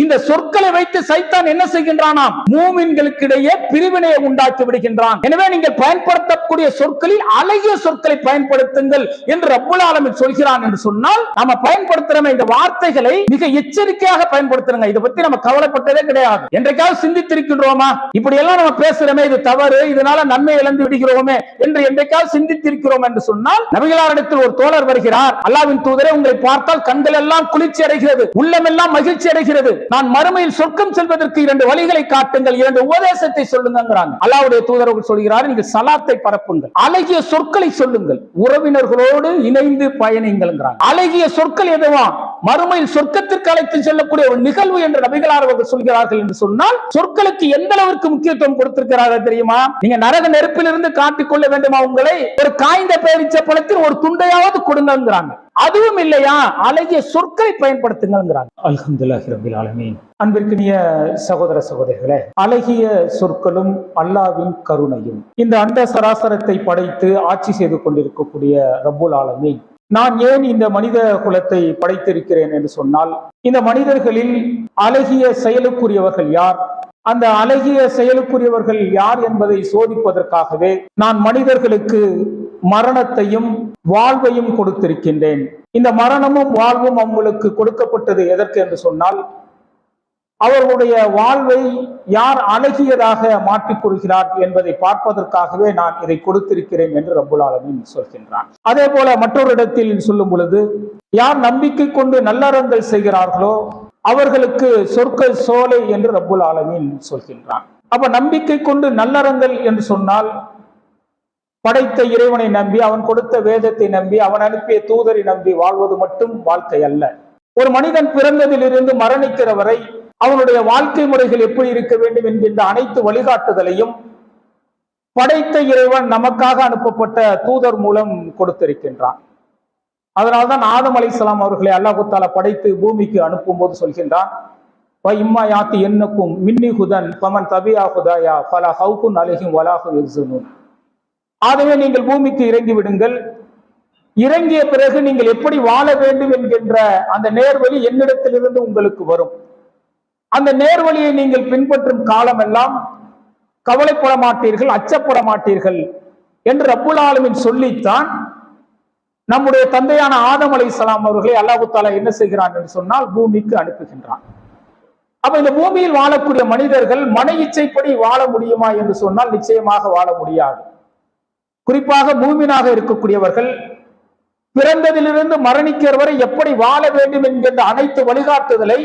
இந்த சொற்களை வைத்து சைத்தான் என்ன செய்கின்றானாம்? மூமின்களுக்கிடையே பிரிவினையை உண்டாக்கி விடுகின்றான். எனவே நீங்கள் பயன்படுத்தக்கூடிய சொற்களில் அழகிய சொற்களை பயன்படுத்துங்கள் என்று ரப்புல் ஆலமீன் சொல்கிறான் என்று சொன்னால், நாம பயன்படுத்துற இந்த வார்த்தைகளை மிக எச்சரிக்கையாக பயன்படுத்துறோங்க. இதை பத்தி நம்ம கவலைப்பட்டதே கிடையாது. என்றைக்காவது சிந்தித்திருக்கின்றோமா? இப்படி எல்லாம் நம்ம பேசுறோமே, இது தவறு, இதனால நன்மை இழந்து விடுகிறோமே என்று என்றைக்காவது சிந்தித்திருக்கிறோம் என்று சொன்னால், நபிகளாரிடத்தில் ஒரு தோழர் வருகிறார். அல்லாஹ்வின் தூதரே, உங்களை பார்த்தால் கண்கள் எல்லாம் குளிர்ச்சி அடைகிறது, உள்ளமெல்லாம் மகிழ்ச்சி அடைகிறது. நான் மறுமையில் சொர்க்கம் செல்வதற்கு 2 வழிகளை காட்டுங்கள், 2 உபதேசத்தை சொல்லுங்கிறாங்க. அல்லாஹ்வுடைய தூதர் சொல்கிறார், நீங்கள் சலாத்தை பரப்புங்கள், அழகிய சொற்களை சொல்லுங்கள், உறவினர்களோடு இணைந்து பயணிங்கள். அழகிய சொற்கள் எதுவா? மறுமையில் சொர்க்கத்திற்கு அழைத்து செல்லக்கூடிய ஒரு நிகழ்வு என்று நபிகளார் அவர்கள் சொல்கிறார்கள் என்று சொன்னால், சொற்களுக்கு எந்த அளவிற்கு முக்கியத்துவம் கொடுத்திருக்கிறார்கள் தெரியுமா? நீங்க நரக நெருப்பிலிருந்து காட்டிக்கொள்ள வேண்டுமா உங்களை? ஒரு காய்ந்த பேரிச்ச பழத்தில் ஒரு துண்டையாவது கொடுங்கிறாங்க. அதுவும் இல்லையா, அழகிய சொற்களை பயன்படுத்துங்கிறாங்க. அல்ஹம்துலில்லாஹி ரப்பில் ஆலமீன். அன்பிற்கினிய சகோதர சகோதரிகளே, அழகிய சொற்களும் அல்லாஹ்வின் கருணையும் இந்த அண்ட சராசரத்தை படைத்து ஆட்சி செய்து கொண்டிருக்கக்கூடிய ரப்புல் ஆலமீன், நான் ஏன் இந்த மனித குலத்தை படைத்திருக்கிறேன் என்று சொன்னால், இந்த மனிதர்களில் அழகிய செயலுக்குரியவர்கள் யார், அந்த அழகிய செயலுக்குரியவர்கள் யார் என்பதை சோதிப்பதற்காகவே நான் மனிதர்களுக்கு மரணத்தையும் வாழ்வையும் கொடுத்திருக்கின்றேன். இந்த மரணமும் வாழ்வும் அவங்களுக்கு கொடுக்கப்பட்டது எதற்கு என்று சொன்னால், அவர்களுடைய வாழ்வை யார் அழகியதாக மாற்றிக் கொள்கிறார் என்பதை பார்ப்பதற்காகவே நான் இதை கொடுத்திருக்கிறேன் என்று ரப்புல் ஆலமீன் சொல்கின்றான். அதே போல மற்றொரு இடத்தில் சொல்லும் பொழுது, யார் நம்பிக்கை கொண்டு நல்லறங்கள் செய்கிறார்களோ அவர்களுக்கு சொர்க்க சோலை என்று ரப்புல் ஆலமீன் சொல்கின்றான். அப்ப நம்பிக்கை கொண்டு நல்லறங்கள் என்று சொன்னால், படைத்த இறைவனை நம்பி, அவன் கொடுத்த வேதத்தை நம்பி, அவன் அனுப்பிய தூதரை நம்பி வாழ்வது மட்டும் வாழ்க்கை அல்ல. ஒரு மனிதன் பிறந்ததிலிருந்து மரணிக்கிற வரை அவனுடைய வாழ்க்கை முறைகள் எப்படி இருக்க வேண்டும் என்கின்ற அனைத்து வழிகாட்டுதலையும் படைத்த இறைவன் நமக்காக அனுப்பப்பட்ட தூதர் மூலம் கொடுத்திருக்கின்றான். அதனால்தான் ஆதம் அலைஹிஸ்ஸலாம் அவர்களை அல்லாஹ் தஆலா படைத்து பூமிக்கு அனுப்பும் போது சொல்கின்றான், இம்மா யாத்தி என்னக்கும் மின்னி ஹுதன் ஃபமன் தபியா ஹுதாயா ஃபலா ஹவுஃபுன் அலைஹிம் வலா ஹும் யஹ்ஸனூன். ஆகவே நீங்கள் பூமிக்கு இறங்கி விடுங்கள், இறங்கிய பிறகு நீங்கள் எப்படி வாழ வேண்டும் என்கின்ற அந்த நேர்வழி என்னிடத்திலிருந்து உங்களுக்கு வரும். அந்த நேர்வழியை நீங்கள் பின்பற்றும் காலமெல்லாம் கவலைப்பட மாட்டீர்கள், அச்சப்பட மாட்டீர்கள் என்று ரப்புல் ஆலமீன் சொல்லித்தான் நம்முடைய தந்தையான ஆதம் அலைஹிஸ்ஸலாம் அவர்களை அல்லாஹ் தஆலா என்ன செய்கிறான் என்று சொன்னால் பூமிக்கு அனுப்புகின்றான். அப்ப இந்த பூமியில் வாழக்கூடிய மனிதர்கள் மன இச்சைப்படி வாழ முடியுமா என்று சொன்னால் நிச்சயமாக வாழ முடியாது. குறிப்பாக மூமினாக இருக்கக்கூடியவர்கள் பிறந்ததிலிருந்து மரணிக்கிற வரை எப்படி வாழ வேண்டும் என்கின்ற அனைத்து வழிகாட்டுதலை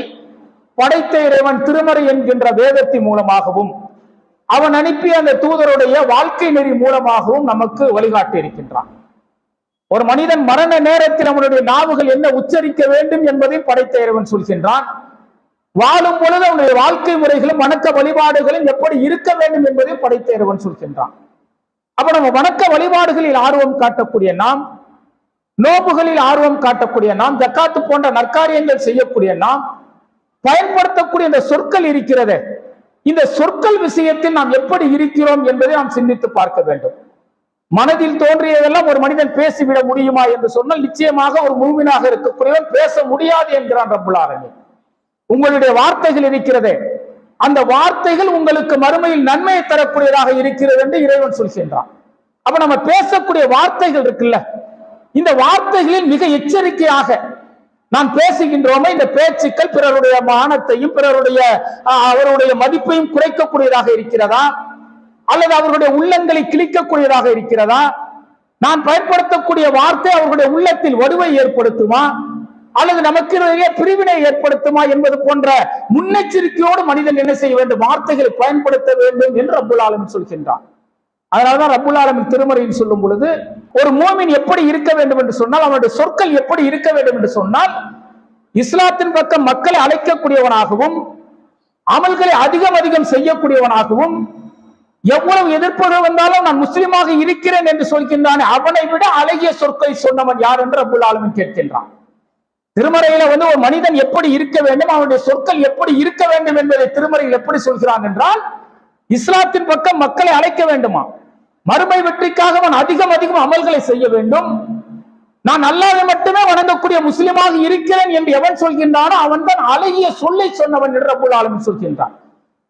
படைத்த இறைவன் திருமறை என்கின்ற வேதத்தின் மூலமாகவும் அவன் அனுப்பிய அந்த தூதருடைய வாழ்க்கை நெறி மூலமாகவும் நமக்கு வழிகாட்டி இருக்கின்றான். ஒரு மனிதன் மரண நேரத்தில் அவனுடைய நாவுகள் என்ன உச்சரிக்க வேண்டும் என்பதை படைத்த இறைவன் சொல்கின்றான். வாழும் பொழுது அவனுடைய வாழ்க்கை முறைகளும் வணக்க வழிபாடுகளும் எப்படி இருக்க வேண்டும் என்பதை படைத்த இறைவன் சொல்கின்றான். அப்ப நம்ம வணக்க வழிபாடுகளில் ஆர்வம் காட்டக்கூடிய நாம், நோம்புகளில் ஆர்வம் காட்டக்கூடிய நாம், ஜக்காத்து போன்ற நற்காரியங்கள் செய்யக்கூடிய நாம் பயன்படுத்தக்கூடிய இந்த சொற்கள் இருக்கிறதே, இந்த சொற்கள் விஷயத்தில் நாம் எப்படி இருக்கிறோம் என்பதை நாம் சிந்தித்து பார்க்க வேண்டும். மனதில் தோன்றியதெல்லாம் ஒரு மனிதன் பேசிவிட முடியுமா என்று சொன்னால் நிச்சயமாக ஒரு மூமினாக இருக்கக்கூடியவன் பேச முடியாது என்கிறான் ரப்புல் ஆலமீன். உங்களுடைய வார்த்தைகள் இருக்கிறதே, அந்த வார்த்தைகள் உங்களுக்கு மறுமையில் நன்மையை தரக்கூடியதாக இருக்கிறது என்று இறைவன் சொல்கின்றான். அப்ப நம்ம பேசக்கூடிய வார்த்தைகள் இருக்குல்ல, இந்த வார்த்தைகளில் மிக எச்சரிக்கையாக நாம் பேசுகின்றோமே, இந்த பேச்சுக்கள் பிறருடைய மானத்தையும் அவருடைய மதிப்பையும் குறைக்கக்கூடியதாக இருக்கிறதா, அல்லது அவர்களுடைய உள்ளங்களை கிழிக்கக்கூடியதாக இருக்கிறதா? நான் பயன்படுத்தக்கூடிய வார்த்தை அவர்களுடைய உள்ளத்தில் வடுவை ஏற்படுத்துமா, அல்லது நமக்கு பிரிவினை ஏற்படுத்துமா என்பது போன்ற முன்னெச்சரிக்கையோடு மனிதன் என்ன செய்ய வேண்டும்? வார்த்தைகளை பயன்படுத்த வேண்டும் என்று ரப்புல் ஆலமீன் சொல்கின்றான். அதனால்தான் ரப்புல் ஆலமீன் திருமறையில் சொல்லும் பொழுது, ஒரு மூமின் எப்படி இருக்க வேண்டும் என்று சொன்னால், அவனுடைய சொற்கள் எப்படி இருக்க வேண்டும் என்று சொன்னால், இஸ்லாத்தின் பக்கம் மக்களை அழைக்கக்கூடியவனாகவும் அமல்களை அதிகம் செய்யக்கூடியவனாகவும், எவ்வளவு எதிர்ப்புகள் வந்தாலும் நான் முஸ்லிமாக இருக்கிறேன் என்று சொல்கின்றான், அவனை விட அழகிய சொற்களை சொன்னவன் யார் என்று ரப்புல் ஆலமீன் கேட்கின்றான். திருமறையில ஒரு மனிதன் எப்படி இருக்க வேண்டும், அவனுடைய சொற்கள் எப்படி இருக்க வேண்டும் என்பதை திருமறையில் எப்படி சொல்கிறான் என்றால், இஸ்லாத்தின் பக்கம் மக்களை அழைக்க வேண்டுமா, மறுமை வெற்றிக்காக அவன் அதிகம் அமல்களை செய்ய வேண்டும், நான் அல்லாஹ்வை மட்டுமே வணங்கக்கூடிய முஸ்லிமாக இருக்கிறேன் என்று எவன் சொல்கின்றானோ அவன் தான் அழகிய சொல்லை சொன்னவன் என்று ரப்பல் ஆலமீன் சொல்கின்றான்.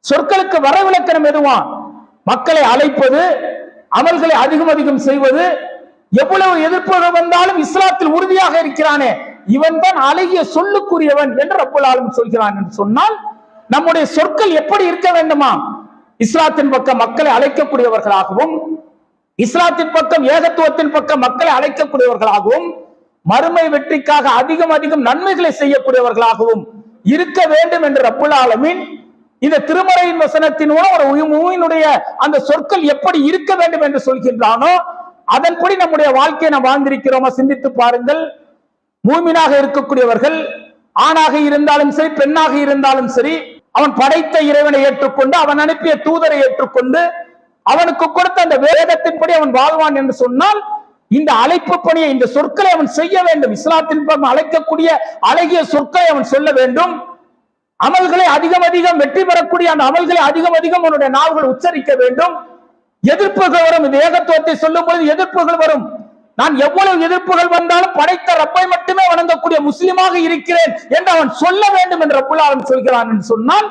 சொற்களுக்கு வரவிலக்கணம் எதுவா? மக்களை அழைப்பது, அமல்களை அதிகம் அதிகம் செய்வது. எவ்வளவு எதிர்ப்புகள் வந்தாலும் இஸ்லாத்தில் உறுதியாக இருக்கிறானே இவன் தான் அழகிய சொல்லுக்குரியவன் என்று ரப்பல் ஆலமீன் சொல்கிறான் என்று சொன்னால், நம்முடைய சொற்கள் எப்படி இருக்க வேண்டுமா? இஸ்லாத்தின் பக்கம் மக்களை அழைக்கக்கூடியவர்களாகவும், இஸ்லாத்தின் பக்கம் ஏகத்துவத்தின் பக்கம் மக்களை அழைக்கக்கூடியவர்களாகவும், மறுமை வெற்றிக்காக அதிகம் அதிகம் நன்மைகளை செய்யக்கூடியவர்களாகவும் இருக்க வேண்டும் என்று ரப்பல் ஆலமீன் இந்த திருமறையின் வசனத்தின் மூலம் ஒரு மூமினுடைய அந்த சொற்கள் எப்படி இருக்க வேண்டும் என்று சொல்கின்றானோ அதன்படி நம்முடைய வாழ்க்கையை நாம் வாழ்ந்திருக்கிறோமா? சிந்தித்து பாருங்கள். மூமினாக இருக்கக்கூடியவர்கள் ஆணாக இருந்தாலும் சரி, பெண்ணாக இருந்தாலும் சரி, அவன் படைத்த இறைவனை ஏற்றுக்கொண்டு, அவன் அனுப்பிய தூதரை ஏற்றுக்கொண்டு, அவனுக்கு கொடுத்த அந்த வேதத்தின்படி அவன் வாழ்வான் என்று சொன்னால், இந்த அழைப்பு பணியை, இந்த சொற்களை அவன் செய்ய வேண்டும். இஸ்லாத்தின் பக்கம் அழைக்கக்கூடிய அழகிய சொற்களை அவன் சொல்ல வேண்டும். அமல்களை அதிகம் அதிகம் வெற்றி பெறக்கூடிய அந்த அமல்களை அதிகம் அதிகம் அவனுடைய நாவுகள் உச்சரிக்க வேண்டும். எதிர்ப்புகள் வரும். இந்த ஏகத்துவத்தை சொல்லும் பொழுது எதிர்ப்புகள் வரும். நான் எவ்வளவு எதிர்ப்புகள் வந்தாலும் படைத்த ரப்பை மட்டுமே வணங்கக்கூடிய முஸ்லிமாக இருக்கிறேன் என்று அவன் சொல்ல வேண்டும் என்று ரப்பல் ஆலமீன் சொல்கிறான் என்று சொன்னால்,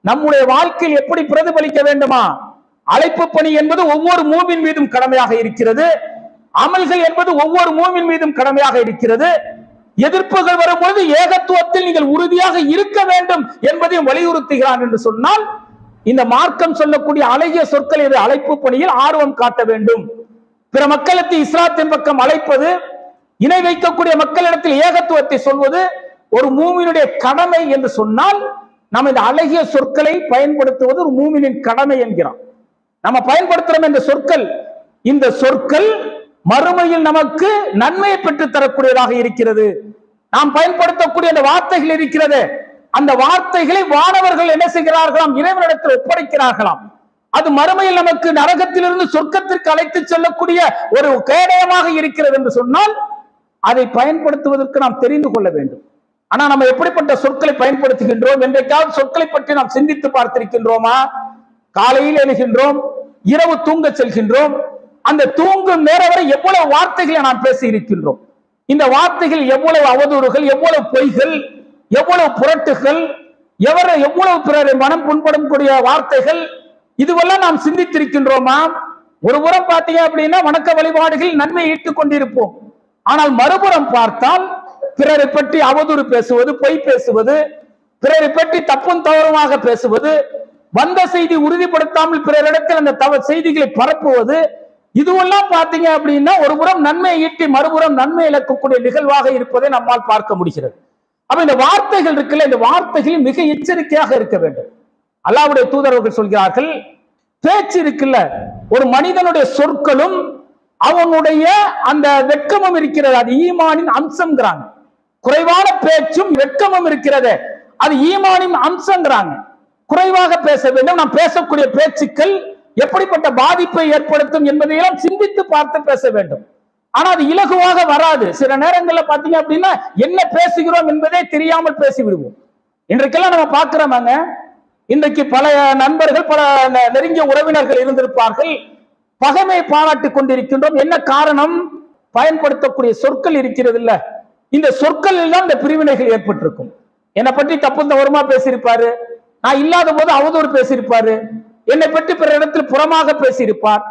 நம்முடைய வாழ்க்கையில் எப்படி பிரதிபலிக்க வேண்டுமா? அழைப்பு பணி என்பது ஒவ்வொரு மூமின் மீதும் கடமையாக இருக்கிறது. அமல்கள் என்பது ஒவ்வொரு மூமின் மீதும் கடமையாக இருக்கிறது. எதிர்ப்புகள் வரும்பொழுது ஏகத்துவத்தில் நீங்கள் உறுதியாக இருக்க வேண்டும் என்பதையும் வலியுறுத்துகிறான் என்று சொன்னால், இந்த மார்க்கம் சொல்லக்கூடிய அழகிய சொற்கள் இது அழைப்பு பணியில் ஆர்வம் காட்ட வேண்டும். பிற மக்களுக்கு இஸ்லாத்தின் பக்கம் அழைப்பது, இணை வைக்கக்கூடிய மக்களிடத்தில் ஏகத்துவத்தை சொல்வது ஒரு மூமினுடைய கடமை என்று சொன்னால், நம்ம இந்த அழகிய சொற்களை பயன்படுத்துவது ஒரு மூமினின் கடமை என்கிறோம். நம்ம பயன்படுத்துறோம் இந்த சொற்கள். இந்த சொற்கள் மறுமையில் நமக்கு நன்மையை பெற்று தரக்கூடியதாக இருக்கிறது. நாம் பயன்படுத்தக்கூடிய அந்த வார்த்தைகள் இருக்கிறது, அந்த வார்த்தைகளை வானவர்கள் என்ன செய்கிறார்களாம்? இறைவனிடத்தில் ஒப்படைக்கிறார்களாம். அது மறுமையில் நமக்கு நரகத்திலிருந்து சொர்க்கத்திற்கு அழைத்து செல்லக்கூடிய ஒரு கேடயமாக இருக்கிறது என்று சொன்னால், அதை பயன்படுத்துவதற்கு நாம் தெரிந்து கொள்ள வேண்டும். ஆனா நம்ம எப்படிப்பட்ட சொற்களை பயன்படுத்துகின்றோம்? என்றைக்காவது சொற்களை பற்றி நாம் சிந்தித்து பார்த்திருக்கின்றோமா? காலையில் எழுகின்றோம், இரவு தூங்க செல்கின்றோம். அந்த தூங்கும் நேரம் வரை எவ்வளவு வார்த்தைகளை நாம் பேசி இருக்கின்றோம். இந்த வார்த்தைகள் எவ்வளவு அவதூறுகள், எவ்வளவு பொய்கள், எவ்வளவு புரட்டுகள், எவ்வளவு பிறரை மனம் புண்படக்கூடிய வார்த்தைகள், இதுவெல்லாம் நாம் சிந்தித்திருக்கின்றோமா? ஒரு புறம் பார்த்தீங்க அப்படின்னா வணக்க வழிபாடுகள் நன்மை ஈட்டுக் கொண்டிருப்போம். ஆனால் மறுபுறம் பார்த்தால் பிறரை பற்றி அவதூறு பேசுவது, பொய் பேசுவது, பிறரை பற்றி தப்பும் தவறுமாக பேசுவது, வந்த செய்தி உறுதிப்படுத்தாமல் பிறரிடத்தில் அந்த செய்திகளை பரப்புவது, இதுவெல்லாம் பார்த்தீங்க அப்படின்னா ஒரு புறம் நன்மை ஈட்டி மறுபுறம் நன்மை இழக்கக்கூடிய நிகழ்வாக இருப்பதை நம்மால் பார்க்க முடிகிறது. அப்ப இந்த வார்த்தைகள் இருக்குல்ல, இந்த வார்த்தைகள் மிக எச்சரிக்கையாக இருக்க வேண்டும். அல்லாஹ்வுடைய தூதர்கள் சொல்கிறார்கள், பேச்சு இருக்குல்ல, ஒரு மனிதனுடைய சொற்களும் அவனுடைய அந்த வெட்கமும் இருக்கிறது, அது ஈமானின் அம்சம்ங்கிறாங்க. குறைவான பேச்சும் வெட்கமும் இருக்கிறது, அது ஈமானின் அம்சங்கிறாங்க. குறைவாக பேச வேண்டும். நாம் பேசக்கூடிய பேச்சுக்கள் எப்படிப்பட்ட பாதிப்பை ஏற்படுத்தும் என்பதையெல்லாம் சிந்தித்து பார்த்து பேச வேண்டும். ஆனா அது இலகுவாக வராது. சில நேரங்களில் பாத்தீங்க அப்படின்னா என்ன பேசுகிறோம் என்பதே தெரியாமல் பேசி விடுவோம். இன்றைக்கெல்லாம் நம்ம பார்க்கிறோமாங்க, இன்றைக்கு பல நண்பர்கள், பல நெருங்கிய உறவினர்கள் இருந்திருப்பார்கள், பகைமை பாராட்டி கொண்டிருக்கின்றோம். என்ன காரணம்? பயன்படுத்தக்கூடிய சொற்கள் இருக்கிறது இல்ல, இந்த சொற்களில் தான் இந்த பிரிவினைகள் ஏற்பட்டிருக்கும். என்னை பற்றி தப்பு தவறுமா பேசியிருப்பாரு, நான் இல்லாத போது அவதூறு பேசியிருப்பாரு, என்னை பற்றி பிற இடத்தில் புறமாக பேசியிருப்பார்.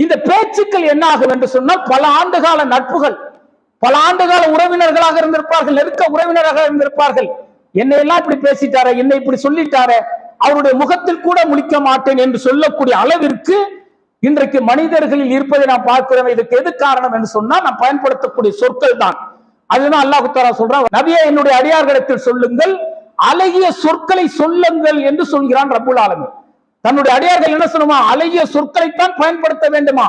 இந்த பேச்சுக்கள் என்ன ஆகும் என்று சொன்னால், பல ஆண்டுகால நட்புகள், பல ஆண்டுகால உறவினர்களாக இருந்திருப்பார்கள், நெருக்க உறவினராக இருந்திருப்பார்கள். என்னை எல்லாம் இப்படி பேசிட்டார, என்னை இப்படி சொல்லிட்டார, அவருடைய முகத்தில் கூட முழிக்க மாட்டேன் என்று சொல்லக்கூடிய அளவிற்கு இன்றைக்கு மனிதர்களில் இருப்பதை நாம் பார்க்கிறோம். இதுக்கு எது காரணம் என்று சொன்னால், நாம் பயன்படுத்தக்கூடிய சொற்கள் தான். அதுதான் அல்லாஹ் தஆலா சொல்றான், நபியே என்னுடைய அடியார்களிடத்தில் சொல்லுங்கள், அழகிய சொற்களை சொல்லுங்கள் என்று சொல்கிறான் ரப்புல் ஆலமீன். தன்னுடைய அடியார்கள் என்ன சொல்லுமா? அழகிய சொற்களைத்தான் பயன்படுத்த வேண்டுமா?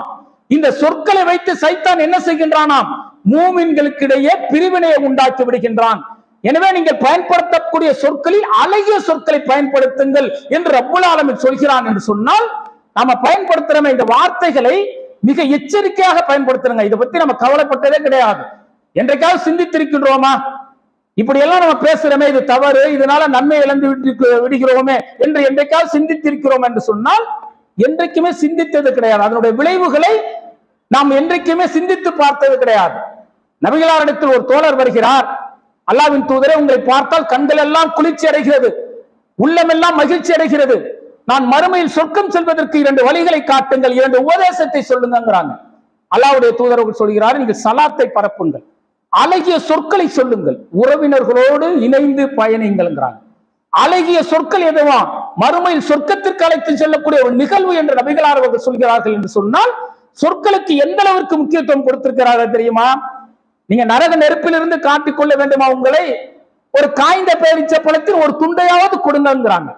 இந்த சொற்களை வைத்து சைத்தான் என்ன செய்கின்றானாம்? மூமின்களுக்கிடையே பிரிவினையை உண்டாக்கி விடுகின்றான். எனவே நீங்கள் பயன்படுத்தக்கூடிய சொற்களில் அழகிய சொற்களை பயன்படுத்துங்கள் என்று ரப்புல் ஆலமீன் சொல்கிறான் என்று சொன்னால், நாம பயன்படுத்துற இந்த வார்த்தைகளை மிக எச்சரிக்கையாக பயன்படுத்துறங்க. இதை பத்தி நம்ம கவலைப்பட்டதே கிடையாது. என்றைக்காவது சிந்தித்திருக்கின்றோமா? இப்படி எல்லாம் நம்ம பேசுறோமே, இது தவறு, இதனால நன்மை இழந்து விடுகிறோமே என்று என்றைக்காவது சிந்தித்திருக்கிறோம் என்று சொன்னால், என்றைக்குமே சிந்தித்தது கிடையாது. அதனுடைய விளைவுகளை நாம் என்றைக்குமே சிந்தித்து பார்த்தது கிடையாது. நபிகளாரிடத்தில் ஒரு தோழர் வருகிறார். அல்லாஹ்வின் தூதரே, உங்களை பார்த்தால் கண்கள் எல்லாம் குளிர்ச்சி அடைகிறது, உள்ளமெல்லாம் மகிழ்ச்சி அடைகிறது. நான் மறுமையில் சொர்க்கம் செல்வதற்கு 2 வழிகளை காட்டுங்கள், 2 உபதேசத்தை சொல்லுங்கிறாங்க. அல்லாஹ்வுடைய தூதர் சொல்கிறார், நீங்கள் சலாத்தை பரப்புங்கள், அழகிய சொற்களை சொல்லுங்கள், உறவினர்களோடு இணைந்து பயணிங்கள்ங்கிறாங்க. அழகிய சொற்கள் எதுவா? மறுமையில் சொர்க்கத்திற்கு அழைத்து செல்லக்கூடிய ஒரு நிகழ்வு என்று நபிகளார் அவர்கள் சொல்கிறார்கள். என்று சொன்னால் சொற்களுக்கு எந்த அளவிற்கு முக்கியத்துவம் கொடுத்திருக்கிறார்கள் தெரியுமா? நீங்க நரக நெருப்பிலிருந்து காட்டிக்கொள்ள வேண்டுமா உங்களை? ஒரு காய்ந்த பேரிச்ச பழத்தில் ஒரு துண்டையாவது கொடுங்கிறாங்க.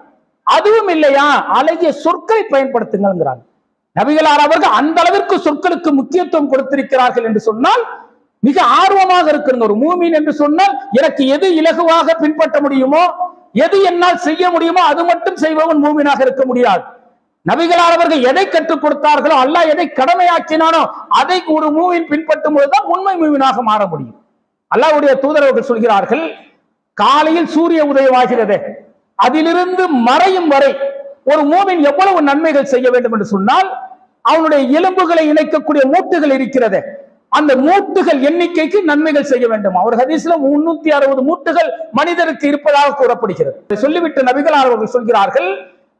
அதுவும் இல்லையா, அழகிய சொற்களை பயன்படுத்துங்கிறாங்க. நபிகளார் அவர்கள் அந்த அளவிற்கு சொற்களுக்கு முக்கியத்துவம் கொடுத்திருக்கிறார்கள் என்று சொன்னால் மிக ஆர்வமாக இருக்கிற ஒரு மூமின் என்று சொன்னால், எனக்கு எது இலகுவாக பின்பற்ற முடியுமோ, எது என்னால் செய்ய முடியுமோ அது மட்டும் செய்பவன் மூமினாக இருக்க முடியாது. நபிகளார் அவர்கள் எதை கற்றுக் கொடுத்தார்களோ, அல்லாஹ் எதை கடமையாக்கினானோ அதை ஒரு மூவின் பின்பற்றும் போதுதான் உண்மை மூவினாக மாற முடியும். அல்லாஹ்வுடைய தூதரவர்கள் சொல்கிறார்கள், காலையில் சூரிய உதயமாகிறது, அதிலிருந்து மறையும் வரை ஒரு மூவின் எவ்வளவு நன்மைகள் செய்ய வேண்டும் என்று சொன்னால், அவனுடைய எலும்புகளை இணைக்கக்கூடிய மூட்டுகள் இருக்கிறது, அந்த மூட்டுகள் எண்ணிக்கைக்கு நன்மைகள் செய்ய வேண்டும். அவர் ஹதீஸ்ல 360 மூட்டுகள் மனிதருக்கு இருப்பதாக கூறப்படுகிறது. சொல்லிவிட்டு நபிகளார் அவர்கள் சொல்கிறார்கள்,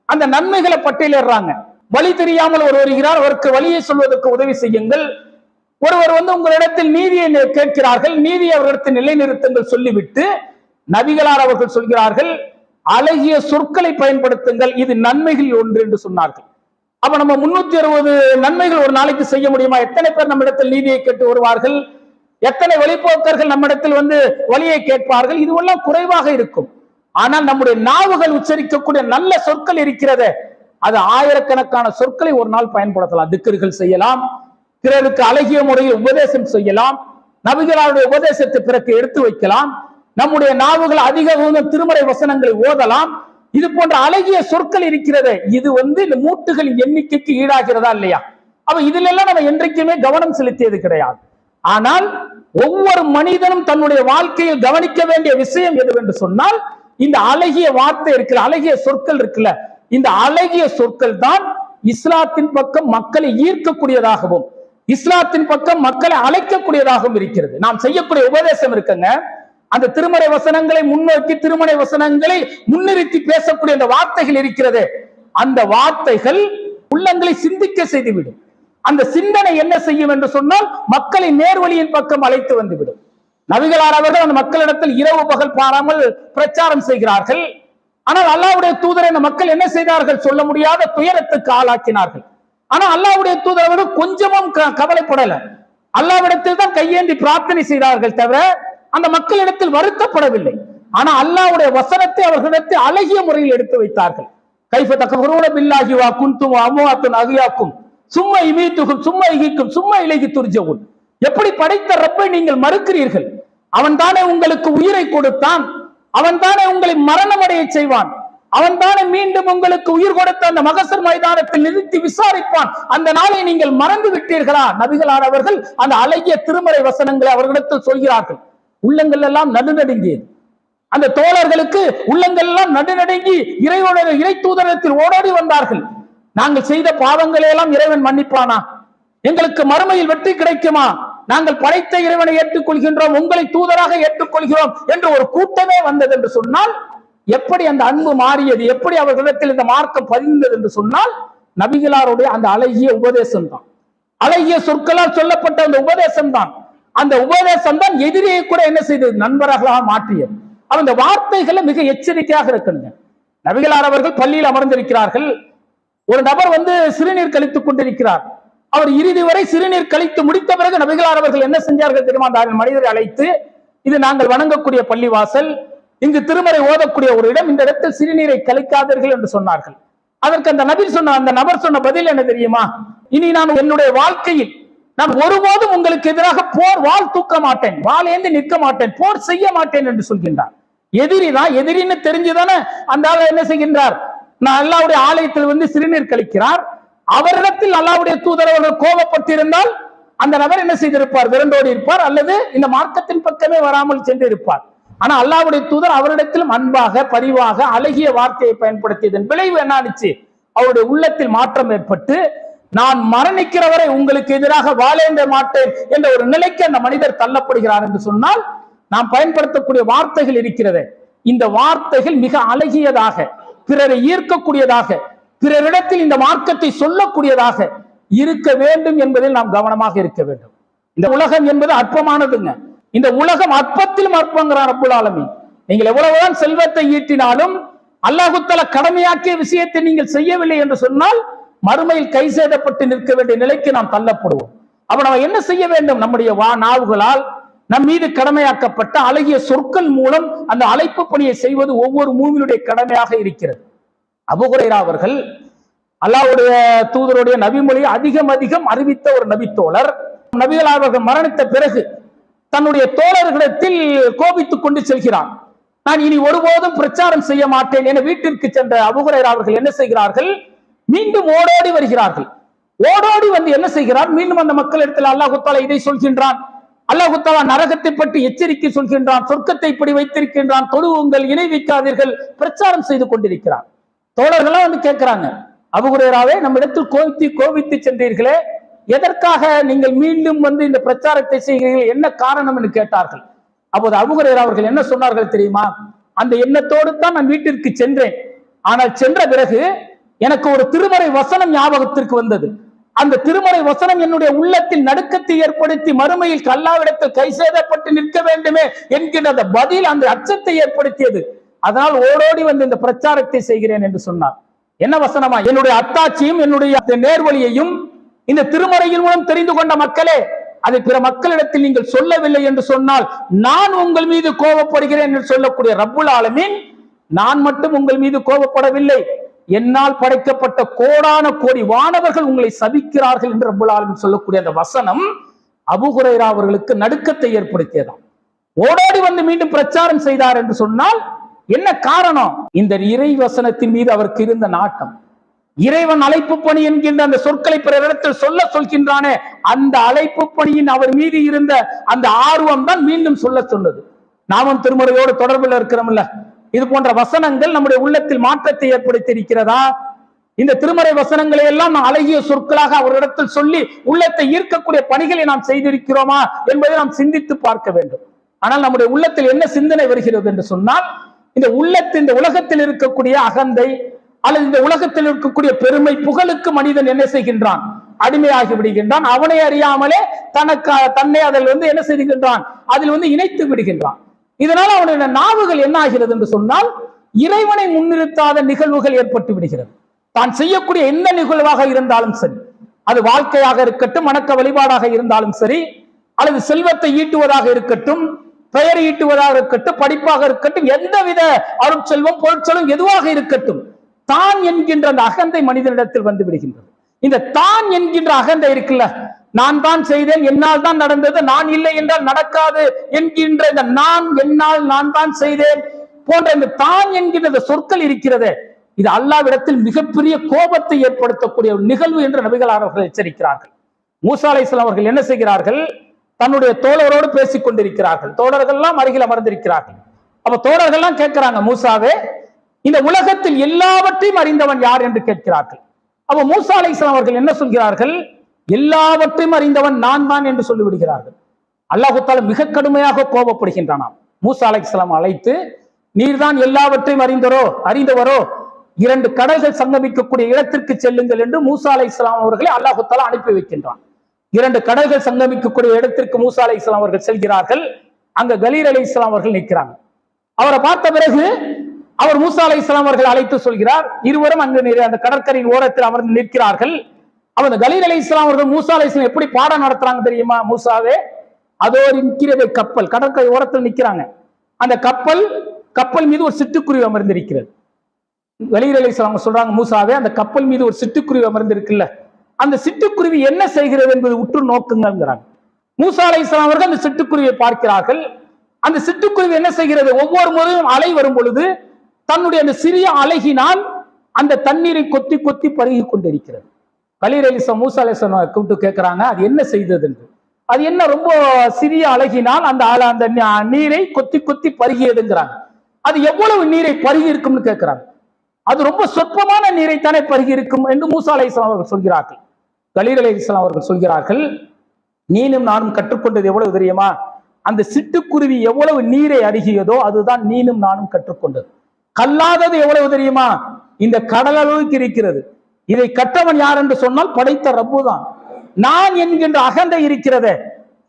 அந்த நன்மைகளை பட்டியலிடுறாங்க. வழி தெரியாமல் ஒரு வருகிறார், அவருக்கு வழியை சொல்வதற்கு உதவி செய்யுங்கள். ஒருவர் உங்களிடத்தில் நீதியை கேட்கிறார்கள், நீதியை அவர்களிடத்தில் நிலைநிறுத்துங்கள் சொல்லிவிட்டு நபிகளார் அவர்கள் சொல்கிறார்கள், அழகிய சொற்களை பயன்படுத்துங்கள், இது நன்மைகள் ஒன்று என்று சொன்னார்கள். அப்ப நம்ம 360 நன்மைகள் ஒரு நாளைக்கு செய்ய முடியுமா? எத்தனை பேர் நம்மிடத்தில் நீதியை கேட்டு வருவார்கள்? எத்தனை வழிபோக்கர்கள் நம்மிடத்தில் வழியை கேட்பார்கள்? இதுவெல்லாம் குறைவாக இருக்கும். ஆனால் நம்முடைய நாவுகள் உச்சரிக்கக்கூடிய நல்ல சொற்கள் இருக்கிறது, அது ஆயிரக்கணக்கான சொற்களை ஒரு நாள் பயன்படுத்தலாம். திக்ர்கள் செய்யலாம், பிறருக்கு அழகிய முறையில் உபதேசம் செய்யலாம், நபிகளாருடைய உபதேசத்தை பிறகு எடுத்து வைக்கலாம், நம்முடைய நாவுகள் அதிக திருமறை வசனங்களை ஓதலாம். இது போன்ற அழகிய சொற்கள் இருக்கிறது. இது இந்த மூட்டுகளின் எண்ணிக்கைக்கு ஈடாகிறதா இல்லையா? அப்ப இதுல எல்லாம் நம்ம என்றைக்குமே கவனம் செலுத்தியது கிடையாது. ஆனால் ஒவ்வொரு மனிதனும் தன்னுடைய வாழ்க்கையில் கவனிக்க வேண்டிய விஷயம் எதுவென்று சொன்னால், இந்த அழகிய வார்த்தை இருக்குல்ல, அழகிய சொற்கள் இருக்குல்ல, இந்த அழகிய சொற்கள் தான் இஸ்லாத்தின் பக்கம் மக்களை ஈர்க்கக்கூடியதாகவும் இஸ்லாத்தின் பக்கம் மக்களை அழைக்கக்கூடியதாகவும் இருக்கிறது. நாம் செய்யக்கூடிய உபதேசம் இருக்குங்க, அந்த திருமறை வசனங்களை முன்னோக்கி திருமறை வசனங்களை முன்னிறுத்தி பேசக்கூடிய அந்த வார்த்தைகள் இருக்கிறது, அந்த வார்த்தைகள் உள்ளங்களை சிந்திக்க செய்துவிடும். அந்த சிந்தனை என்ன செய்யும் என்று சொன்னால், மக்களை நேர்வழியின் பக்கம் அழைத்து வந்துவிடும். நபிகளார் அவர்கள் அந்த மக்களிடத்தில் இரவு பகல் பாராமல் பிரச்சாரம் செய்கிறார்கள். ஆனால் அல்லாஹ்வுடைய தூதரை அந்த மக்கள் என்ன செய்தார்கள்? சொல்ல முடியாத துயரத்துக்கு ஆளாக்கினார்கள். ஆனா அல்லாஹ்வுடைய தூதர் அவர்கள் கொஞ்சமும் கவலைப்படல. அல்லாஹ்விடத்தில் தான் கையேந்தி பிரார்த்தனை செய்தார்கள் தவிர அந்த மக்களிடத்தில் வருத்தப்படவில்லை. ஆனா அல்லாஹ்வுடைய வசனத்தை அவர்களிடத்தில் அழகிய முறையில் எடுத்து வைத்தார்கள். கைஃப தக்ஃபுரூன பில்லாஹி வ குன்தும் அம்வாத்துன் அஹ்யாக்கும் சும்ம யுமீத்துகும் சும்ம யுஹ்யிக்கும் சும்ம இலைஹி துர்ஜஊன். எப்படி படைத்த ரப்பை நீங்கள் மறுக்கிறீர்கள்? அவன் தானே உங்களுக்கு உயிரை கொடுத்தான், அவன் தானே உங்களை மரணமடைய செய்வான், அவன் தானே மீண்டும் உங்களுக்கு உயிர் கொடுத்த அந்த மகசர் மைதானத்தில் நிறுத்தி விசாரிப்பான். அந்த நாளை நீங்கள் மறந்து விட்டீர்களா? நபிகளார் அவர்கள் அந்த அழகிய திருமறை வசனங்களை அவர்களிடத்தில் சொல்கிறார்கள். உள்ளங்கள் எல்லாம் நடுநடுங்கியது. அந்த தோழர்களுக்கு உள்ளங்கள் எல்லாம் நடுநடுங்கி இறை தூதரத்தில் ஓடோடி வந்தார்கள். நாங்கள் செய்த பாவங்களை எல்லாம் இறைவன் மன்னிப்பானா? எங்களுக்கு மறுமையில் வெற்றி கிடைக்குமா? நாங்கள் படைத்த இறைவனை ஏற்றுக்கொள்கின்றோம், உங்களை தூதராக ஏற்றுக்கொள்கிறோம் என்று ஒரு கூட்டமே வந்தது என்று சொன்னால், எப்படி அந்த அன்பு மாறியது, எப்படி அவர்களிடத்தில் இந்த மார்க்கம் பதிந்தது என்று சொன்னால், நபிகளாருடைய அந்த அழகிய உபதேசம் தான், அழகிய சொற்களால் சொல்லப்பட்ட அந்த உபதேசம் தான். அந்த உபதேசம் தான் எதிரியை கூட என்ன செய்தது? நண்பர்களாக மாற்றியது. அந்த வார்த்தைகளை மிக எச்சரிக்கையாக இருக்கணுங்க. நபிகளார் அவர்கள் பள்ளியில் அமர்ந்திருக்கிறார்கள். ஒரு நபர் சிறுநீர் கழித்துக் கொண்டிருக்கிறார். அவர் இறுதி வரை சிறுநீர் கழித்து முடித்த பிறகு நபிகளார் அவர்கள் என்ன செஞ்சார்கள் தெரியுமா? அந்த மனிதரை அழைத்து, இது நாங்கள் வணங்கக்கூடிய பள்ளிவாசல், இங்கு திருமறை ஓதக்கூடிய ஒரு இடம், இந்த இடத்தில் சிறுநீரை கழிக்காதீர்கள் என்று சொன்னார்கள். அதற்கு அந்த நபர் சொன்ன பதில் என்ன தெரியுமா? இனி நான் என்னுடைய வாழ்க்கையில் நான் ஒருபோதும் உங்களுக்கு எதிராக போர் வாள் தூக்க மாட்டேன், வாள் ஏந்தி நிற்க மாட்டேன், போர் செய்ய மாட்டேன் என்று சொல்கின்றார். எதிரிதான், எதிரின்னு தெரிஞ்சுதானே அந்த ஆளை என்ன செய்கின்றார்? நான் அல்லாஹ்வுடைய ஆலயத்தில் சிறுநீர் கழிக்கிறார். அவரிடத்தில் அல்லாஹ்வுடைய தூதர் அவர்கள் கோபப்பட்டிருந்தால் அந்த நபர் என்ன செய்திருப்பார்? விரண்டோடி இருப்பார், அல்லது இந்த மார்க்கத்தின் பக்கமே வராமல் சென்று இருப்பார். ஆனா அல்லாஹ்வுடைய தூதர் அவரிடத்திலும் அன்பாக பரிவாக அழகிய வார்த்தையை பயன்படுத்தியதன் விளைவு என்ன ஆச்சு? அவருடைய உள்ளத்தில் மாற்றம் ஏற்பட்டு நான் மரணிக்கிற வரை உங்களுக்கு எதிராக வாழேந்த மாட்டேன் என்ற ஒரு நிலைக்கு அந்த மனிதர் தள்ளப்படுகிறார் என்று சொன்னால், நாம் பயன்படுத்தக்கூடிய வார்த்தைகள் இருக்கிறது, இந்த வார்த்தைகள் மிக அழகியதாக, பிறரை ஈர்க்கக்கூடியதாக, பிறரிடத்தில் இந்த மார்க்கத்தை சொல்லக்கூடியதாக இருக்க வேண்டும் என்பதில் நாம் கவனமாக இருக்க வேண்டும். இந்த உலகம் என்பது அற்பமானதுங்க. இந்த உலகம் அற்பத்திலும் அற்பங்கிறார் ரப்புல் ஆலமீன். நீங்கள் எவ்வளவுதான் செல்வத்தை ஈட்டினாலும் அல்லாஹ் தஆலா கடமையாக்கிய விஷயத்தை நீங்கள் செய்யவில்லை என்று சொன்னால் மறுமையில் கை சேதப்பட்டு நிற்க வேண்டிய நிலைக்கு நாம் தள்ளப்படுவோம். அப்ப நம்ம என்ன செய்ய வேண்டும்? நம்முடைய நாவுகளால் நம் மீது கடமையாக்கப்பட்ட அழகிய சொற்கள் மூலம் அந்த அழைப்பு பணியை செய்வது ஒவ்வொரு மூமினுடைய கடமையாக இருக்கிறது. அபூ ஹுரைரா அவர்கள் அல்லாஹ்வுடைய தூதருடைய நபிமொழியை அதிகம் அறிவித்த ஒரு நபித்தோழர். நபிகள் அவர்கள் மரணித்த பிறகு தன்னுடைய தோழர்களிடத்தில் கோபித்துக் கொண்டு செல்கிறார். நான் இனி ஒருபோதும் பிரச்சாரம் செய்ய மாட்டேன் என வீட்டிற்கு சென்ற அபூ ஹுரைரா அவர்கள் என்ன செய்கிறார்கள்? மீண்டும் ஓடோடி வருகிறார்கள். ஓடோடி வந்து என்ன செய்கிறார்? மீண்டும் அந்த மக்களிடத்தில் அல்லாஹ் தஆலா இதை சொல்கின்றான். அல்லாஹ் தஆலா நரகத்தை பற்றி எச்சரிக்கை சொல்கின்றான், சொர்க்கத்தை இப்படி வைத்திருக்கின்றான், தொழுவுங்கள், இணை வைக்காதீர்கள், பிரச்சாரம் செய்து கொண்டிருக்கிறார். தோழர்கள்லாம் வந்து கேட்கிறாங்க, அபூ ஹுரைராவே, நம்ம இடத்தில் கோபித்து சென்றீர்களே, எதற்காக நீங்கள் மீண்டும் வந்து இந்த பிரச்சாரத்தை செய்கிறீர்கள், என்ன காரணம் என்று கேட்டார்கள். அப்போது அபூ ஹுரைரா அவர்கள் என்ன சொன்னார்கள் தெரியுமா? அந்த எண்ணத்தோடு தான் நான் வீட்டிற்கு சென்றேன். ஆனால் சென்ற பிறகு எனக்கு ஒரு திருமறை வசனம் ஞாபகத்திற்கு வந்தது. அந்த திருமறை வசனம் என்னுடைய உள்ளத்தில் நடுக்கத்தை ஏற்படுத்தி மறுமையில் அல்லாஹ்விடத்தில் கை சேதப்பட்டு நிற்க வேண்டுமே என்கின்ற அந்த பதில் அந்த அச்சத்தை ஏற்படுத்தியது. அதனால் ஓடோடி வந்து இந்த பிரச்சாரத்தை செய்கிறேன் என்று சொன்னார். என்ன வசனமா? என்னுடைய அத்தாட்சியும் என்னுடைய நேர்வழியையும் இந்த திருமறையின் மூலம் தெரிந்து கொண்ட மக்களே, அதை பிற மக்களிடத்தில் நீங்கள் சொல்லவில்லை என்று சொன்னால் நான் உங்கள் மீது கோபப்படுகிறேன் என்று சொல்லக்கூடிய ரப்புல் ஆலமீன், நான் மட்டும் உங்கள் மீது கோபப்படவில்லை, என்னால் படைக்கப்பட்ட கோடான கோடி வானவர்கள் உங்களை சபிக்கிறார்கள் என்று ரப்புல் ஆலமீன் சொல்லக்கூடிய அந்த வசனம் அபூ ஹுரைரா அவர்களுக்கு நடுக்கத்தை ஏற்படுத்தியதாம். ஓடோடி வந்து மீண்டும் பிரச்சாரம் செய்தார் என்று சொன்னால் என்ன காரணம்? இந்த இறை வசனத்தின் மீது அவருக்கு இருந்த நாட்டம். இறைவன் அழைப்பு பணி என்கின்ற அந்த சொற்களை பிறரிடத்தில் சொல்கின்றானே, அந்த அழைப்பு பணியின் அவர் மீது இருந்த அந்த ஆர்வம் தான் மீண்டும் சொல்ல சொன்னது. நாமும் திருமுறையோடு தொடர்பில் இருக்கிறோம்ல, இது போன்ற வசனங்கள் நம்முடைய உள்ளத்தில் மாற்றத்தை ஏற்படுத்தி இருக்கிறதா? இந்த திருமறை வசனங்களை எல்லாம் நாம் அழகிய சொற்களாக அவரிடத்தில் சொல்லி உள்ளத்தை ஈர்க்கக்கூடிய பணிகளை நாம் செய்திருக்கிறோமா என்பதை நாம் சிந்தித்து பார்க்க வேண்டும். ஆனால் நம்முடைய உள்ளத்தில் என்ன சிந்தனை வருகிறது என்று சொன்னால், இந்த உலகத்தில் இருக்கக்கூடிய அகந்தை அல்லது இந்த உலகத்தில் இருக்கக்கூடிய பெருமை புகழுக்கு மனிதன் என்ன செய்கின்றான்? அடிமையாகி விடுகின்றான். அவனை அறியாமலே தன்னை அதில் வந்து என்ன செய்கின்றான்? அதில் வந்து இணைத்து விடுகின்றான். இதனால் அவனுடைய நாவுகள் என்ன ஆகிறது என்று சொன்னால், இறைவனை முன்னிறுத்தாத நிகழ்வுகள் ஏற்பட்டு விடுகிறது. தான் செய்யக்கூடிய எந்த நிகழ்வாக இருந்தாலும் சரி, அது வாழ்க்கையாக இருக்கட்டும், வணக்க வழிபாடாக இருந்தாலும் சரி, அல்லது செல்வத்தை ஈட்டுவதாக இருக்கட்டும், பெயர் ஈட்டுவதாக இருக்கட்டும், படிப்பாக இருக்கட்டும், எந்தவித அருட்செல்வம் பொருட்செல்வம் எதுவாக இருக்கட்டும், தான் என்கின்ற அந்த அகந்தை மனிதனிடத்தில் வந்து விடுகின்றது. இந்த தான் என்கின்ற அகந்தை இருக்குல்ல, நான் தான் செய்தேன், என்னால் தான் நடந்தது, நான் இல்லை என்றால் நடக்காது என்கின்ற இந்த நான், என்னால், நான் தான் செய்தேன் போன்ற இந்த தான் என்கின்ற சொற்கள் இருக்கிறது. இது அல்லாஹ்விடத்தில் மிகப்பெரிய கோபத்தை ஏற்படுத்தக்கூடிய ஒரு நிகழ்வு என்று நபிகள் அவர்கள் எச்சரிக்கிறார்கள். மூசா அலைஹிஸ்ஸலாம் அவர்கள் என்ன செய்கிறார்கள்? தன்னுடைய தோழரோடு பேசிக் கொண்டிருக்கிறார்கள். தோழர்கள் எல்லாம் அருகில் அமர்ந்திருக்கிறார்கள். அப்ப தோழர்கள் எல்லாம் கேட்கிறாங்க, மூசாவே, இந்த உலகத்தில் எல்லாவற்றையும் அறிந்தவன் யார் என்று கேட்கிறார்கள். அப்ப மூசா அலைஹிஸ்ஸலாம் அவர்கள் என்ன சொல்கிறார்கள்? எல்லாவற்றையும் அறிந்தவன் நான் தான் என்று சொல்லிவிடுகிறார்கள். அல்லாஹ் தஆலா மிக கடுமையாக கோபப்படுகின்றானாம். மூசா அலைஹிஸ்ஸலாம் அழைத்து, நீர்தான் எல்லாவற்றையும் அறிந்தவரோ 2 கடல்கள் சங்கமிக்கக்கூடிய இடத்திற்கு செல்லுங்கள் என்று மூசா அலைஹிஸ்ஸலாம் அவர்களை அல்லாஹ் தஆலா அனுப்பி வைக்கின்றான். 2 கடல்கள் சங்கமிக்கக்கூடிய இடத்திற்கு மூசா அலைஹிஸ்ஸலாம் அவர்கள் செல்கிறார்கள். அங்க கலீல் அலைஹிஸ்ஸலாம் அவர்கள் நிற்கிறாங்க. அவரை பார்த்த பிறகு அவர் மூசா அலைஹிஸ்ஸலாம் அவர்கள் அழைத்து சொல்கிறார். இருவரும் அங்கு அந்த கடற்கரையின் ஓரத்தில் அமர்ந்து நிற்கிறார்கள். அந்த கலீல் அலைஹிஸ்ஸலாம் அவர்கள் மூசா அலைஹிஸ்ஸலாம் எப்படி பாடம் நடத்துறாங்க தெரியுமா? மூசாவே, அதோ நிற்கிறது கப்பல், கடற்கரை ஓரத்தில் நிற்கிறாங்க. அந்த கப்பல் மீது ஒரு சிட்டுக்குருவி அமர்ந்திருக்கிறது. கலீல் அலைஹிஸ்ஸலாம் சொல்றாங்க, மூசாவே, அந்த கப்பல் மீது ஒரு சிட்டுக்குருவி அமர்ந்திருக்குல்ல, அந்த சிட்டுக்குருவி என்ன செய்கிறது என்பதை உற்று நோக்குங்கிறாங்க. மூசா அலைஹிஸ்ஸலாம் அவர்கள் அந்த சிட்டுக்குருவியை பார்க்கிறார்கள். அந்த சிட்டுக்குருவி என்ன செய்கிறது? ஒவ்வொரு முறையும் அலை வரும் பொழுது தன்னுடைய அந்த சிறிய அலைகினால் அந்த தண்ணீரை கொத்தி கொத்தி பருகி கொண்டிருக்கிறது. கலீல் அலைஹிஸ்ஸலாம் மூசா அலைஹிஸ்ஸலாம் கூப்பிட்டு கேட்கிறாங்க, அது என்ன செய்தது என்று. அது என்ன ரொம்ப சிறிய அழகினால் அந்த நீரை கொத்தி கொத்தி பருகியதுங்கிறாங்க. அது எவ்வளவு நீரை பருகி இருக்கும்னு கேட்கிறாங்க. அது ரொம்ப சொற்பமான நீரை தானே பருகி இருக்கும் என்று மூசா அலைஹிஸ்ஸலாம் அவர்கள் சொல்கிறார்கள். கலீல் அலைஹிஸ்ஸலாம் அவர்கள் சொல்கிறார்கள், நீனும் நானும் கற்றுக்கொண்டது எவ்வளவு தெரியுமா? அந்த சிட்டுக்குருவி எவ்வளவு நீரை அருகியதோ அதுதான் நீனும் நானும் கற்றுக்கொண்டது. கல்லாதது எவ்வளவு தெரியுமா? இந்த கடல் அளவுக்கு இருக்கிறது. இதை கற்றவன் யார் என்று சொன்னால் படைத்த ரப்பு தான். நான் என்கின்ற அகந்தை இருக்கிறதே,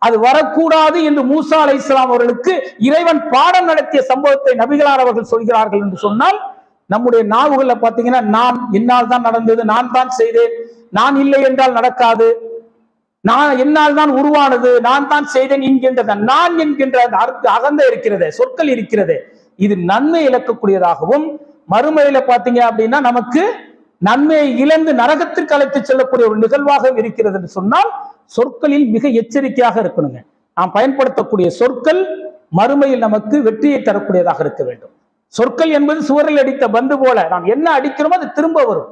அது வரக்கூடாது என்று மூசா அலைஹிஸ்ஸலாம் அவர்களுக்கு இறைவன் பாடம் நடத்திய சம்பவத்தை நபிகளார் அவர்கள் சொல்கிறார்கள் என்று சொன்னால், நம்முடைய நாவுகள்ல பாத்தீங்கன்னா, நான் என்னால் தான் நடந்தது, நான் தான் செய்தேன், நான் இல்லை என்றால் நடக்காது, நான் என்னால் தான் உருவானது, நான் தான் செய்தேன் என்கின்ற நான் என்கின்ற அகந்தை இருக்கிறதே, சொற்கள் இருக்கிறதே, இது நன்மை இழக்கக்கூடியதாகவும், மறுமையில பாத்தீங்க அப்படின்னா நமக்கு நன்மையை இழந்து நரகத்திற்கு அழைத்து செல்லக்கூடிய ஒரு நிகழ்வாக இருக்கிறது என்று சொன்னால், சொற்களில் மிக எச்சரிக்கையாக இருக்கணுங்க. நாம் பயன்படுத்தக்கூடிய சொற்கள் மறுமையில் நமக்கு வெற்றியை தரக்கூடியதாக இருக்க வேண்டும். சொற்கள் என்பது சுவரில் அடித்த பந்து போல, நாம் என்ன அடிக்கிறோமோ அது திரும்ப வரும்.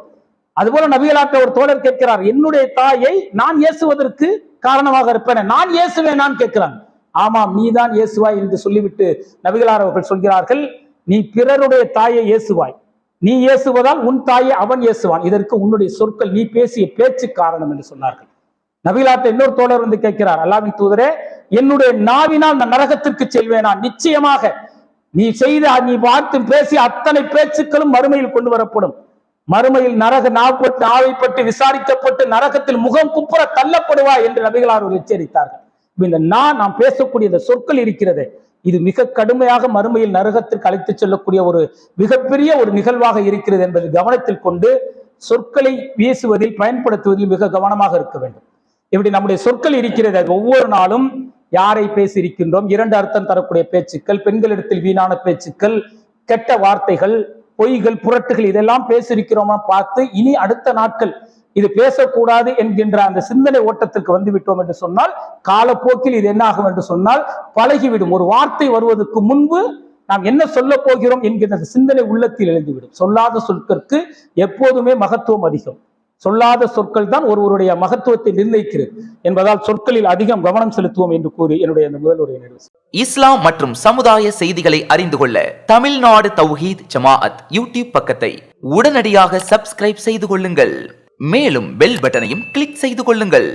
அதுபோல நபிகளாட்ட ஒரு தோழர் கேட்கிறார், என்னுடைய தாயை நான் ஏசுவதற்கு காரணமாக இருப்பேன், நான் ஏசுவேன் நான் கேட்கிறான். ஆமாம், நீதான் ஏசுவாய் என்று சொல்லிவிட்டு நபிகளார் அவர்கள் சொல்கிறார்கள், நீ பிறருடைய தாயை ஏசுவாய், நீ ஏசுவதால் உன் தாயை அவன் ஏசுவான், இதற்கு உன்னுடைய சொற்கள், நீ பேசிய பேச்சு காரணம் என்று சொன்னார்கள். நபிகளாட்ட இன்னொரு தோழர் வந்து கேட்கிறார், அல்லாஹ்வின் தூதரே, என்னுடைய நாவினால் நான் நரகத்திற்கு செல்வேனா? நிச்சயமாக நீ செய்த, நீ பார்த்து பேசிய அத்தனை பேச்சுக்களும் மறுமையில் கொண்டு வரப்படும். மறுமையில் நரக நாவைப்பட்டு விசாரிக்கப்பட்டு நரகத்தில் முகம் குப்புற தள்ளப்படுவா என்று நபிகளார் எச்சரித்தார்கள். இந்த நாம் பேசக்கூடிய இந்த சொற்கள் இருக்கிறது, இது மிக கடுமையாக மறுமையில் நரகத்திற்கு அழைத்து செல்லக்கூடிய ஒரு மிகப்பெரிய ஒரு நிகழ்வாக இருக்கிறது என்பதை கவனத்தில் கொண்டு சொற்களை வீசுவதில் பயன்படுத்துவதில் மிக கவனமாக இருக்க வேண்டும். இப்படி நம்முடைய சொற்கள் இருக்கிறது, ஒவ்வொரு நாளும் யாரை பேசி இருக்கின்றோம், 2 அர்த்தம் தரக்கூடிய பேச்சுக்கள், பெண்களிடத்தில் வீணான பேச்சுக்கள், கெட்ட வார்த்தைகள், பொய்கள், புரட்டுகள், இதெல்லாம் பேசியிருக்கிறோமா பார்த்து இனி அடுத்த நாட்கள் இது பேசக்கூடாது என்கின்ற அந்த சிந்தனை ஓட்டத்திற்கு வந்து விட்டோம் என்று சொன்னால், காலப்போக்கில் இது என்ன ஆகும் என்று சொன்னால் பழகிவிடும். ஒரு வார்த்தை வருவதற்கு முன்பு நாம் என்ன சொல்ல போகிறோம் என்கின்ற சிந்தனை உள்ளத்தில் எழுந்துவிடும். சொல்லாத சொற்களுக்கு எப்போதுமே மகத்துவம் அதிகம். சொல்லாத சொற்கள் தான் ஒருவருடைய மகத்துவத்தை நிர்ணயிக்கிறது என்பதால் சொற்களில் அதிகம் கவனம் செலுத்துவோம் என்று கூறி என்னுடைய முதல் உரையை நிறைவு. இஸ்லாம் மற்றும் சமுதாய செய்திகளை அறிந்து கொள்ள தமிழ்நாடு தௌஹீத் ஜமாஅத் யூடியூப் பக்கத்தை உடனடியாக சப்ஸ்கிரைப் செய்து கொள்ளுங்கள். மேலும் பெல் பட்டனையும் கிளிக் செய்து கொள்ளுங்கள்.